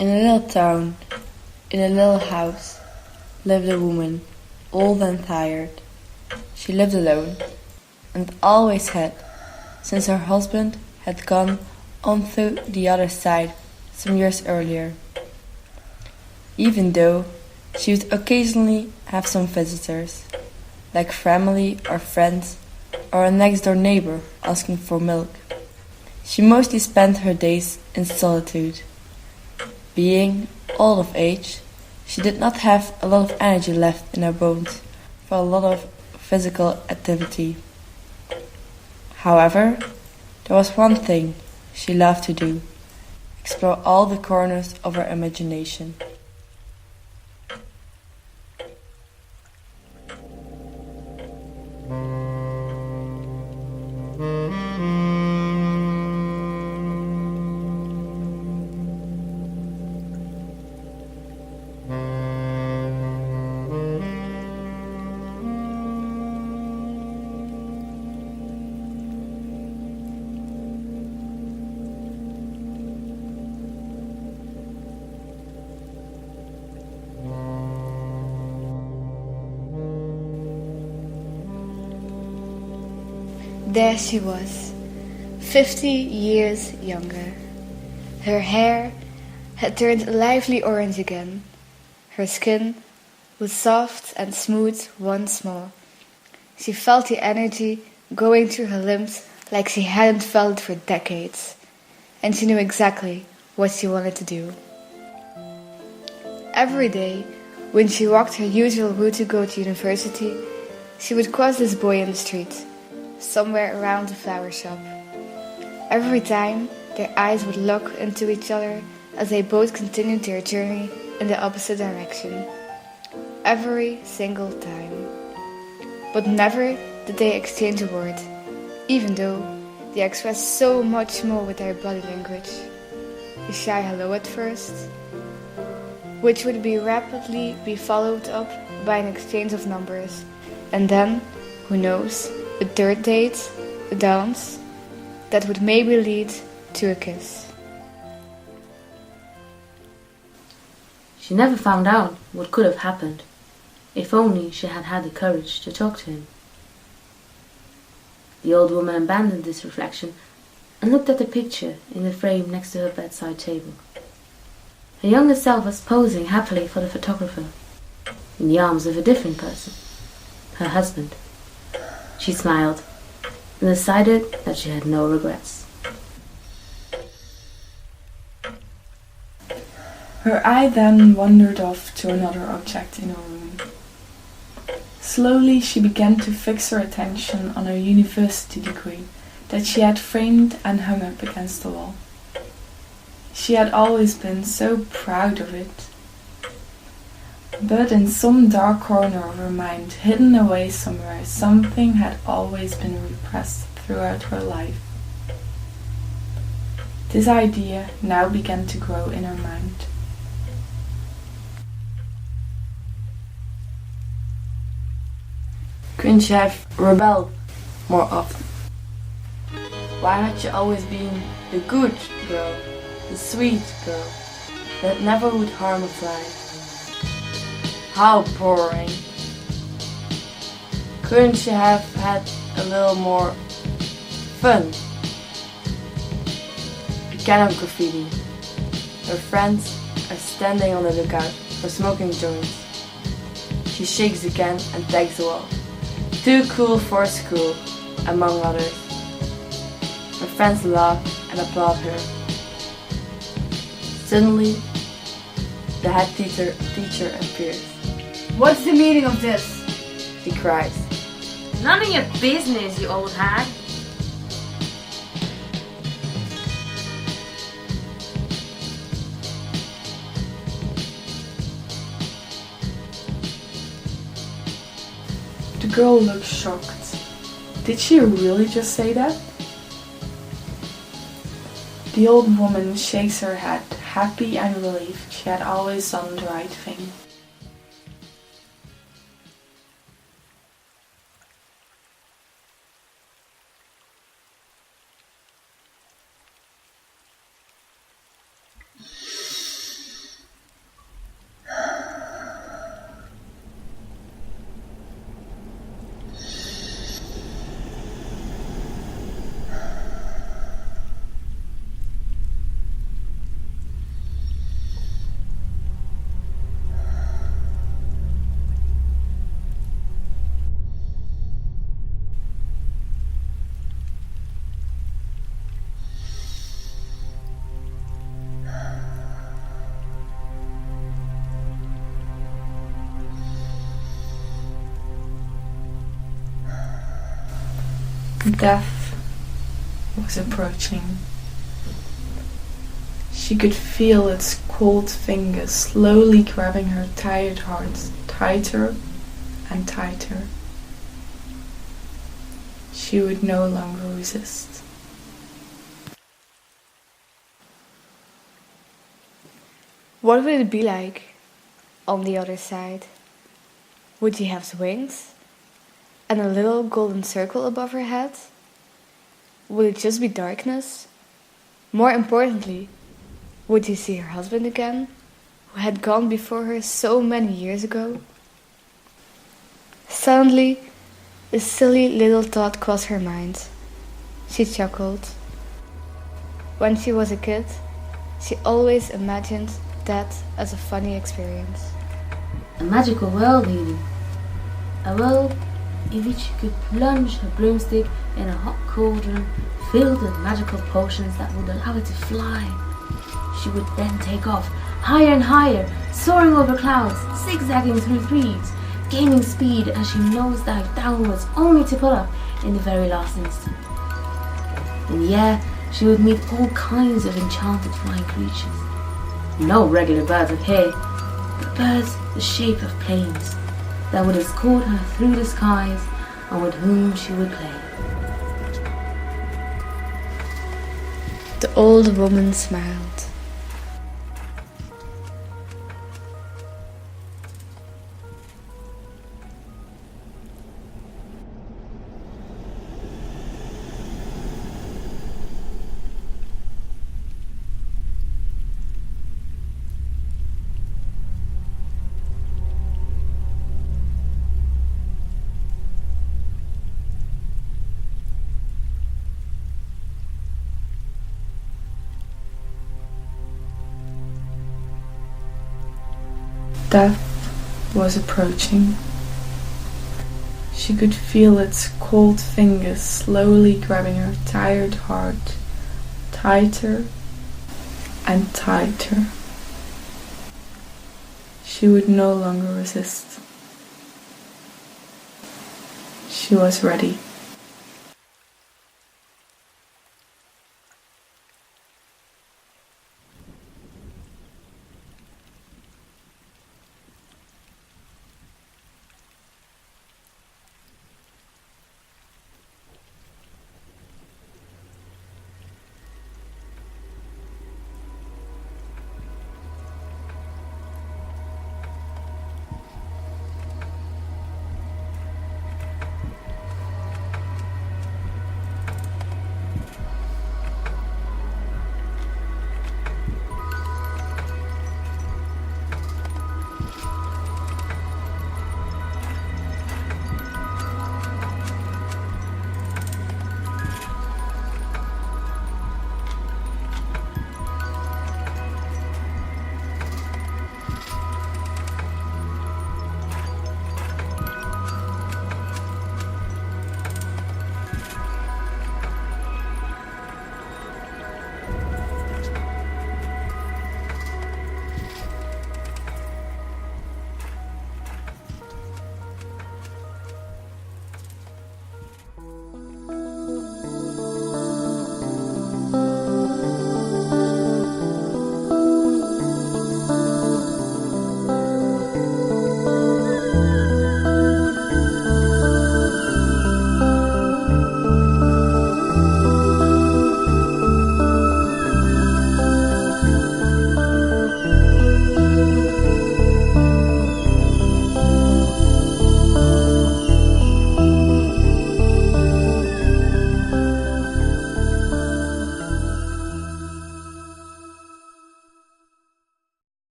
In a little town, in a little house, lived a woman, old and tired. She lived alone, and always had, since her husband had gone on to the other side some years earlier. Even though she would occasionally have some visitors, like family or friends, or a next-door neighbor asking for milk. She mostly spent her days in solitude. Being old of age, she did not have a lot of energy left in her bones for a lot of physical activity. However, there was one thing she loved to do: explore all the corners of her imagination. There she was, 50 years younger. Her hair had turned a lively orange again. Her skin was soft and smooth once more. She felt the energy going through her limbs like she hadn't felt it for decades. And she knew exactly what she wanted to do. Every day, when she walked her usual route to go to university, she would cross this boy in the street, somewhere around the flower shop. Every time, their eyes would lock into each other as they both continued their journey in the opposite direction. Every single time. But never did they exchange a word, even though they expressed so much more with their body language. A shy hello at first, which would be rapidly be followed up by an exchange of numbers, and then, who knows, a third date, a dance, that would maybe lead to a kiss. She never found out what could have happened, if only she had had the courage to talk to him. The old woman abandoned this reflection and looked at the picture in the frame next to her bedside table. Her younger self was posing happily for the photographer, in the arms of a different person, her husband. She smiled and decided that she had no regrets. Her eye then wandered off to another object in her room. Slowly she began to fix her attention on her university degree that she had framed and hung up against the wall. She had always been so proud of it. But in some dark corner of her mind, hidden away somewhere, something had always been repressed throughout her life. This idea now began to grow in her mind. Couldn't you have rebelled more often? Why had you always been the good girl, the sweet girl, that never would harm a fly? How boring. Couldn't you have had a little more fun? A can of graffiti. Her friends are standing on the lookout for smoking joints. She shakes the can and tags the wall. Too cool for school, among others. Her friends laugh and applaud her. Suddenly, the head teacher appears. What's the meaning of this? She cries. None of your business, you old hag. The girl looked shocked. Did she really just say that? The old woman shakes her head, happy and relieved she had always done the right thing. Death was approaching. She could feel its cold fingers slowly grabbing her tired heart tighter and tighter. She would no longer resist. What would it be like on the other side? Would she have wings and a little golden circle above her head? Would it just be darkness? More importantly, would she see her husband again, who had gone before her so many years ago? Suddenly, a silly little thought crossed her mind. She chuckled. When she was a kid, she always imagined death as a funny experience. A magical world, Edie. A world in which she could plunge her broomstick in a hot cauldron filled with magical potions that would allow her to fly. She would then take off, higher and higher, soaring over clouds, zigzagging through trees, gaining speed as she nosedived downwards, only to pull up in the very last instant. In the air, she would meet all kinds of enchanted flying creatures. No regular birds appear, but birds the shape of planes that would escort her through the skies and with whom she would play. The old woman smiled. Death was approaching. She could feel its cold fingers slowly grabbing her tired heart tighter and tighter. She would no longer resist. She was ready.